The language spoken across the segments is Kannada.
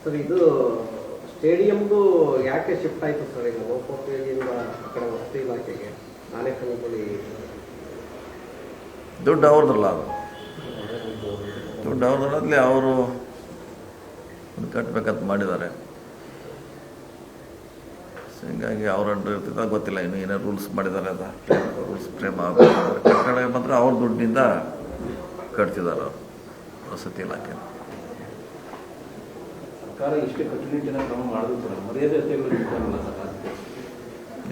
ಸರ್ ಇದು ಸ್ಟೇಡಿಯಂದು ಯಾಕೆ ಶಿಫ್ಟ್ ಆಯಿತು ಸರ್ ಈಗ ಲೋಕೋಪಯೋಗಿಯಿಂದ ಆ ಕಡೆ ವಸತಿ ಇಲಾಖೆಗೆ ಆನೇಕಲ್ನಲ್ಲಿ? ದುಡ್ಡು ಅವ್ರದ್ದಲ್ಲ, ಅದು ದುಡ್ಡು ಅವ್ರದ್ರಲ್ಲಿ ಅವರು ಕಟ್ಟಬೇಕಂತ ಮಾಡಿದ್ದಾರೆ. ಹೀಗಾಗಿ ಅವ್ರ ಅಂಡರ್ ಇರ್ತಿದ್ದ ಗೊತ್ತಿಲ್ಲ, ಇನ್ನು ಏನೇ ರೂಲ್ಸ್ ಮಾಡಿದ್ದಾರೆ, ಅದ ರೂಲ್ಸ್ ಫ್ರೇಮ್ ಆಗ್ತಾರೆ. ಕಟ್ಟಡ ಮಾತ್ರ ಅವ್ರ ದುಡ್ಡಿನಿಂದ ಕಟ್ತಿದ್ದಾರೆ ಅವರು ವಸತಿ ಇಲಾಖೆ. ಸರ್ಕಾರ ಇಷ್ಟೇ ಕಟ್ಟುನಿಟ್ಟಿನ ಕ್ರಮ ಮಾಡಿದ್ರು ಕೂಡ ಮರ್ಯಾದೆ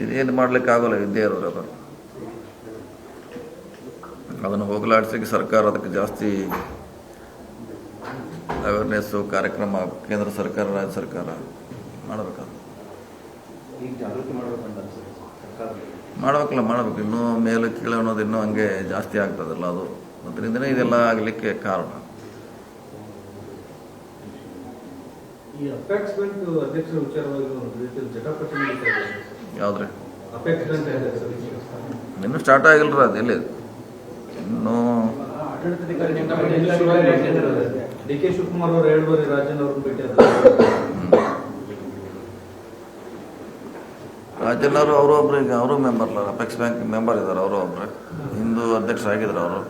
ಇದೇನು ಮಾಡ್ಲಿಕ್ಕಾಗಲ್ಲ, ಇದ್ದೇ ಇರೋರು ಅದನ್ನು ಹೋಗಲಾಡಿಸಲಿಕ್ಕೆ ಸರ್ಕಾರ ಅದಕ್ಕೆ ಜಾಸ್ತಿ ಅವೇರ್ನೆಸ್ಸು ಕಾರ್ಯಕ್ರಮ ಕೇಂದ್ರ ಸರ್ಕಾರ ರಾಜ್ಯ ಸರ್ಕಾರ ಮಾಡಬೇಕಾದ. ಈಗ ಜಾಗೃತಿ ಮಾಡಬೇಕಂತ ಮಾಡಬೇಕು. ಇನ್ನೂ ಮೇಲೆ ಕೀಳು ಅನ್ನೋದು ಇನ್ನೂ ಹಂಗೆ ಜಾಸ್ತಿ ಆಗ್ತದಲ್ಲ, ಅದು ಅದರಿಂದನೇ ಇದೆಲ್ಲ ಆಗಲಿಕ್ಕೆ ಕಾರಣ. ಈ ಅಪೆಕ್ಸ್ ಬ್ಯಾಂಕ್ ಅಧ್ಯಕ್ಷರ ವಿಚಾರವಾಗಿ ಒಂದು ರೀತಿಯಲ್ಲಿ ಜಟಾಪಟಿ ನಡೀತಾ ಇದೆ. ಯಾವ್ದ್ರಿ? ಅಪೆಕ್ಸ್ ಬ್ಯಾಂಕ್ ಇನ್ನೂ ಸ್ಟಾರ್ಟ್ ಆಗಿಲ್ರ, ಅದು ಎಲ್ಲಿ ಇನ್ನೂ ಡಿ ಕೆ ಶಿವಕುಮಾರ್ ಅವರು 2 ಬಾರಿ ರಾಜನ್ ಅವ್ರನ್ನ ಭೇಟಿ ರಾಜಣ್ಣವರು ಅವರು ಒಬ್ರು, ಈಗ ಅವರು ಮೆಂಬರ್ಲ, ಅಪೆಕ್ಸ್ ಬ್ಯಾಂಕ್ ಮೆಂಬರ್ ಇದ್ದಾರೆ, ಅವರು ಒಬ್ರು ಹಿಂದೂ ಅಧ್ಯಕ್ಷರಾಗಿದ್ರು ಅವರು.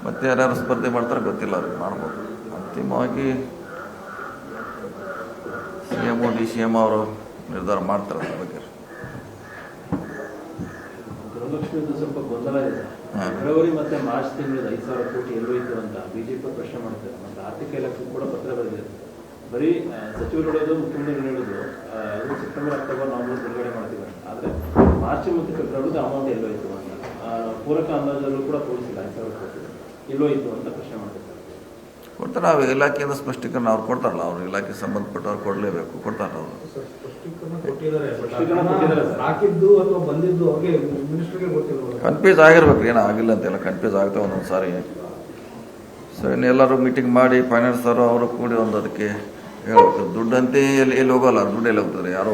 ಮತ್ತೆ ಯಾರ್ಯಾರು ಸ್ಪರ್ಧೆ ಮಾಡ್ತಾರೆ ಗೊತ್ತಿಲ್ಲ, ಅವ್ರಿಗೆ ಮಾಡ್ಬೋದು. ಅಂತಿಮವಾಗಿ CM DCM ಅವರು ನಿರ್ಧಾರ ಮಾಡ್ತಾರೆ ಅದ್ರ ಬಗ್ಗೆ. ಗೃಹಲಕ್ಷ್ಮಿದು ಸ್ವಲ್ಪ ಗೊಂದಲ ಇದೆ. ಫೆಬ್ರವರಿ ಮತ್ತೆ ಮಾರ್ಚ್ ತಿಂಗಳು 5,000 ಕೋಟಿ ಎಲ್ಲೋಯ್ತು ಅಂತ ಬಿಜೆಪಿ ಪ್ರಶ್ನೆ ಮಾಡ್ತಾರೆ. ಮತ್ತೆ ಆರ್ಥಿಕ ಇಲಾಖೆ ಕೂಡ ಪತ್ರ ಬರೆದಿದೆ. ಬರೀ ಸಚಿವರು ಹೇಳೋದು, ಮುಖ್ಯಮಂತ್ರಿ ಹೇಳೋದು ಸೆಪ್ಟೆಂಬರ್, ಅಕ್ಟೋಬರ್, ನವೆಂಬರ್ ಬಿಡುಗಡೆ ಮಾಡ್ತೀವಿ. ಆದರೆ ಮಾರ್ಚ್ ಮತ್ತು ಫೆಬ್ರವರಿದು ಅಮೌಂಟ್ ಎಲ್ಲೋಯ್ತು ಅಂತ ಪೂರಕ ಅಂದಾಜಲ್ಲೂ ಕೂಡ ತೋರಿಸಿಲ್ಲ. 5,000 ಕೋಟಿ ಎಲ್ಲೋಯ್ತು ಅಂತ ಪ್ರಶ್ನೆ ಮಾಡ್ತಾರೆ. ಕೊಡ್ತಾರೆ, ನಾವು ಇಲಾಖೆಯಿಂದ ಸ್ಪಷ್ಟೀಕರಣ ಅವ್ರು ಕೊಡ್ತಾರಲ್ಲ, ಅವ್ರ ಇಲಾಖೆ ಸಂಬಂಧಪಟ್ಟವ್ರು ಕೊಡಲೇಬೇಕು, ಕೊಡ್ತಾರೆ ಅವರು. ಹಾಕಿದ್ದು ಅಥವಾ ಬಂದಿದ್ದು ಅವ್ರಿಗೆ ಮಿನಿಸ್ಟರ್ಗೆ ಗೊತ್ತಿಲ್ಲ. ಕನ್ಫ್ಯೂಸ್ ಆಗಿರ್ಬೇಕು, ಏನೋ ಆಗಿಲ್ಲ ಅಂತೆಲ್ಲ ಕನ್ಫ್ಯೂಸ್ ಆಗ್ತವೆ ಒಂದೊಂದು ಸಾರಿ. ಸೊ ಇನ್ನೆಲ್ಲರೂ ಮೀಟಿಂಗ್ ಮಾಡಿ ಫೈನಾನ್ಸ್ ಅವರು ಕೂಡಿ ಒಂದು ಅದಕ್ಕೆ ಹೇಳ್ಬೇಕು. ದುಡ್ಡಂತೆ ಎಲ್ಲಿ ಹೋಗೋಲ್ಲ, ದುಡ್ಡು ಎಲ್ಲಿ ಹೋಗ್ತಾರೆ, ಯಾರೋ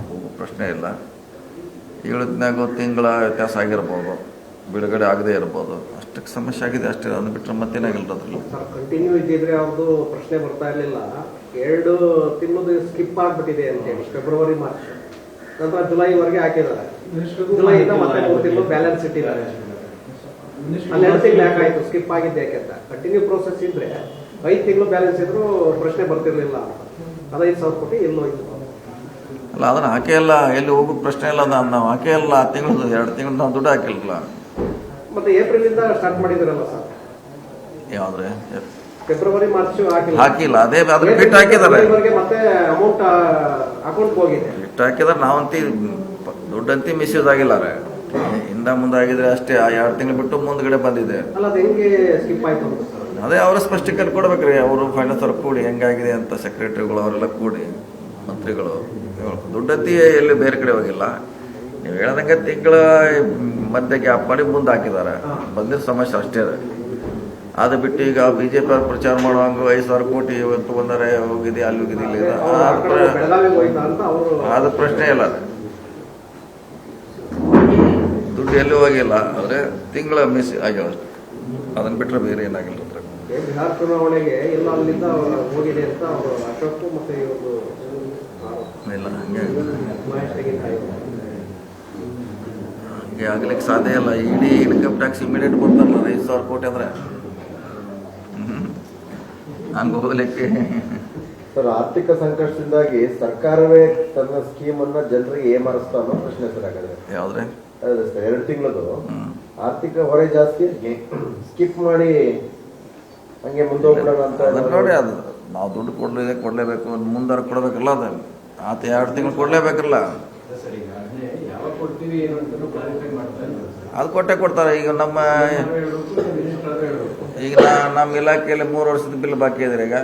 ಹೋಗೋ ಪ್ರಶ್ನೆ ಇಲ್ಲ. 7 ದಿನಾಗ ತಿಂಗಳ ವ್ಯತ್ಯಾಸ ಆಗಿರ್ಬೋದು, ಬಿಡುಗಡೆ ಆಗದೆ ಇರ್ಬೋದು, ಅಷ್ಟಕ್ಕೆ ಸಮಸ್ಯೆ ಆಗಿದೆ ಅಷ್ಟೇ. ಅದನ್ನು ಬಿಟ್ಟರೆ ಮತ್ತೇನಾಗಿಲ್ಲ ಅದ್ರಲ್ಲಿ. ಸರ್ ಕಂಟಿನ್ಯೂ ಇದ್ದಿದ್ರೆ ಅವ್ರದ್ದು ಪ್ರಶ್ನೆ ಬರ್ತಾ ಇರಲಿಲ್ಲ. 2 ತಿಂಗಳು ಸ್ಕಿಪ್ ಆಗಿಬಿಟ್ಟಿದೆ ಅಂತೇಳಿ ಫೆಬ್ರವರಿ ಮಾರ್ಚ್ ನಂತರ ಜುಲೈವರೆಗೆ ಹಾಕಿದ್ದಾರೆ. ಜುಲೈಯಿಂದ ಮತ್ತೆ 3 ತಿಂಗಳು ಬ್ಯಾಲೆನ್ಸ್ ಇಟ್ಟಿದ್ದಾರೆ. 12 ತಿಂಗಳು ಯಾಕಾಯ್ತು ಸ್ಕಿಪ್ ಆಗಿದ್ದು ಯಾಕೆಂತ? ಕಂಟಿನ್ಯೂ ಪ್ರೋಸೆಸ್ ಇದ್ರೆ 5 ತಿಂಗಳು ಬ್ಯಾಲೆನ್ಸ್ ಇದ್ರು ಪ್ರಶ್ನೆ ಬರ್ತಿರ್ಲಿಲ್ಲ ಅಂತ. 15,000 ಕೋಟಿ ಎಲ್ಲೋಯ್ತು ಅಲ್ಲ, ಅದನ್ನು ಹಾಕೇ ಇಲ್ಲ, ಎಲ್ಲಿ ಹೋಗೋ ಪ್ರಶ್ನೆ ಇಲ್ಲ. ನಾವು ಹಾಕೇ ಇಲ್ಲ, ತಿಂಗಳು 2 ತಿಂಗಳು ನಾವು ದುಡ್ಡು ಹಾಕಿಲ್ಲ. ಮತ್ತೆ ಏಪ್ರಿಲ್ ಇಂದ ಸ್ಟಾರ್ಟ್ ಮಾಡಿದಿರಲ್ಲ ಸರ್? ಯಾವ್ದ್ರೆ? ಫೆಬ್ರವರಿ ಮಾರ್ಚ್ ಹಾಕಿಲ್ಲ, ಅದೇ ಅದ್ರ ಬಿಟ್ಟು ಹಾಕಿದ್ದಾರೆ. ಮತ್ತೆ ಅಮೌಂಟ್ ಅಕೌಂಟ್ ಹೋಗಿದೆ, ಬಿಟ್ಟು ಹಾಕಿದಾರೆ. ನಾವಂತಿ ದುಡ್ಡಂತಿ ಮಿಸ್ಯೂಸ್ ಆಗಿಲ್ಲ, ಹಿಂದ ಮುಂದೆ ಆಗಿದ್ರೆ ಅಷ್ಟೇ. 2 ತಿಂಗಳು ಬಿಟ್ಟು ಮುಂದ್ಗಡೆ ಬಂದಿದೆ. ಅಲ್ಲ, ಅದು ಹೆಂಗೆ ಸ್ಕಿಪ್ ಆಯ್ತು ಅಂತ ಸರ್? ಅದೇ ಅವರ ಸ್ಪಷ್ಟೀಕರಣ ಕೊಡ್ಬೇಕ್ರಿ. ಅವರು ಫೈನಾನ್ಸ್ ಅವ್ರು ಕೂಡಿ ಹೆಂಗಾಗಿದೆ ಅಂತ, ಸೆಕ್ರೆಟರಿಗಳು ಅವರೆಲ್ಲ ಕೂಡಿ, ಮಂತ್ರಿಗಳು ದುಡ್ಡಂತಿ ಎಲ್ಲಿ ಬೇರೆ ಕಡೆ ಹೋಗಿಲ್ಲ. ನೀವು ಹೇಳ್ದಂಗೆ ತಿಂಗಳ ಮಧ್ಯೆ ಗ್ಯಾಪ್ ಮಾಡಿ ಮುಂದೆ ಹಾಕಿದ್ದಾರೆ. ಬಂದಿರೋ ಸಮಸ್ಯೆ ಅಷ್ಟೇ. ಅದು ಬಿಟ್ಟು ಈಗ BJP ಅವ್ರು ಪ್ರಚಾರ ಮಾಡುವಂಗ 5,000 ಕೋಟಿ ಇವತ್ತು ಬಂದರೆ ಹೋಗಿದೆ, ಅಲ್ಲಿ ಹೋಗಿದೆ, ಇಲ್ಲಿ ಅದು ಪ್ರಶ್ನೆ ಇಲ್ಲ. ದುಡ್ಡು ಎಲ್ಲಿ ಹೋಗಿಲ್ಲ, ಆದರೆ ತಿಂಗಳ ಮಿಸ್ ಆಗಿಲ್ಲ ಅಷ್ಟೇ. ಅದನ್ನ ಬಿಟ್ಟರೆ ಬೇರೆ ಏನಾಗಿಲ್ಲ. ಬಿಹಾರ ಚುನಾವಣೆಗೆ ಎಲ್ಲ ಅಲ್ಲಿಂದ ಹೋಗಿದೆ ಅಂತ ಅವರು ಅಶೋಕ್ ಮತ್ತೆ ಇವರು ಇಲ್ಲ, ಹಂಗೆ ಆಗ್ಲಿಕ್ಕೆ ಸಾಧ್ಯ ಇಲ್ಲ. ಇಡೀ ಇನ್ಕಮ್ ಟ್ಯಾಕ್ಸ್ ಇಮಿಡಿಯೇಟ್ ಕೊಡ್ತಾರಲ್ಲ 5,000 ಕೋಟಿ ಅಂದ್ರೆ ಹಂಗೆ ಹೋಗ್ಲಿಕ್ಕೆ. ಸರ್, ಆರ್ಥಿಕ ಸಂಕಷ್ಟದಿಂದಾಗಿ ಸರ್ಕಾರವೇ ತನ್ನ ಸ್ಕೀಮ್ ಅನ್ನ ಜನರಿಗೆ ಏಮಾರಿಸ್ತಾ ಅನ್ನೋ ಪ್ರಶ್ನೆ ಸರ್. ಹಾಗಾದ್ರೆ ಯಾವ್ದ್ರೆ? ಅದೇ ಸರ್, 2 ತಿಂಗಳದು ಆರ್ಥಿಕ ಹೊರೆ ಜಾಸ್ತಿ ಸ್ಕಿಪ್ ಮಾಡಿ ಹಂಗೆ ಮುಂದೋಗ್ಬಿಡೋಣ ಅಂತ ನೋಡಿ. ಅದು ನಾವು ದುಡ್ಡು ಕೊಡ್ಲೇಬೇಕು, ಮುಂದಾರ ಕೊಡ್ಬೇಕಲ್ಲ. ಅದು ಆತ 2 ತಿಂಗಳು ಕೊಡ್ಲೇಬೇಕಲ್ಲ. ಅದು ಕೊಟ್ಟೆ ಕೊಡ್ತಾರೆ. ಈಗ ನಮ್ಮ ಇಲಾಖೆಯಲ್ಲಿ 3 ವರ್ಷದ ಬಿಲ್ ಬಾಕಿ ಇದೆ. ಈಗ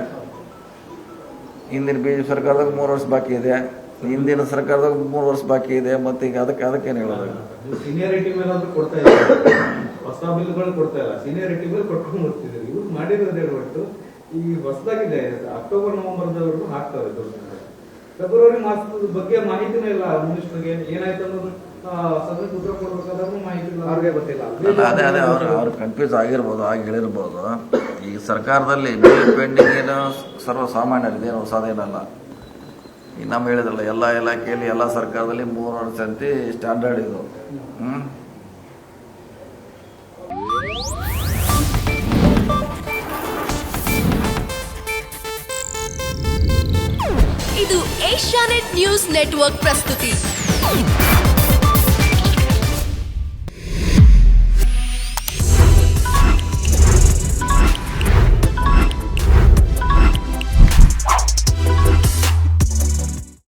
ಹಿಂದಿನ BJP ಸರ್ಕಾರದಾಗ 3 ವರ್ಷ ಬಾಕಿ ಇದೆ, ಹಿಂದಿನ ಸರ್ಕಾರದಾಗ 3 ವರ್ಷ ಬಾಕಿ ಇದೆ. ಮತ್ತೆ ಈಗ ಅದಕ್ಕೇನು ಹೇಳೋದು? ಸೀನಿಯಾರಿಟಿ ಮೇಲೆ ಕೊಡ್ತಾ ಇಲ್ಲ, ಹೊಸ ಬಿಲ್ಗಳು ಕೊಡ್ತಾ ಇಲ್ಲ, ಸೀನಿಯಾರಿಟಿ ಮೇಲೆ ಕೊಟ್ಕೊಂಡು ಬರ್ತಿದ್ರು. ಇವ್ರು ಮಾಡಿರೋದೇ ಒಟ್ಟು ಈ ಹೊಸದಾಗಿದೆ. ಅಕ್ಟೋಬರ್ ನವೆಂಬರ್ದವರೆಗೂ ಹಾಕ್ತಾರೆ ದುಡ್ಡು. ಫೆಬ್ರವರಿ ಮಾಸದ ಬಗ್ಗೆ ಮಾಹಿತಿನೇ ಇಲ್ಲ ಮಿನಿಸ್ಟರ್ಗೆ. ಏನಾಯ್ತು ಅನ್ನೋದು ಸದನಕ್ಕೆ ಉತ್ತರ ಕೊಡ್ಬೇಕಾದ್ರೂ ಮಾಹಿತಿ ಇಲ್ಲ, ಅವ್ರಿಗೆ ಗೊತ್ತಿಲ್ಲ. ಅದೇ ಅವ್ರು ಕನ್ಫ್ಯೂಸ್ ಆಗಿರ್ಬೋದು, ಆಗಿ ಹೇಳಿರ್ಬೋದು. ಈಗ ಸರ್ಕಾರದಲ್ಲಿ ಬಿಲ್ ಪೆಂಡಿಂಗ್ ಏನೋ ಸರ್ವಸಾಮಾನ್ಯರಿದೆ, ಏನು ಹೊಸದೇನಲ್ಲ. ಈಗ ನಮ್ಮ ಹೇಳಿದ್ರಲ್ಲ, ಎಲ್ಲ ಇಲಾಖೆಯಲ್ಲಿ ಎಲ್ಲ ಸರ್ಕಾರದಲ್ಲಿ 3 ವರ್ಷ ಅಂತ ಸ್ಟ್ಯಾಂಡರ್ಡ್ ಇದು. ಇದು ಏಷ್ಯಾನೆಟ್ ನ್ಯೂಸ್ ನೆಟ್ವರ್ಕ್ ಪ್ರಸ್ತುತಿ.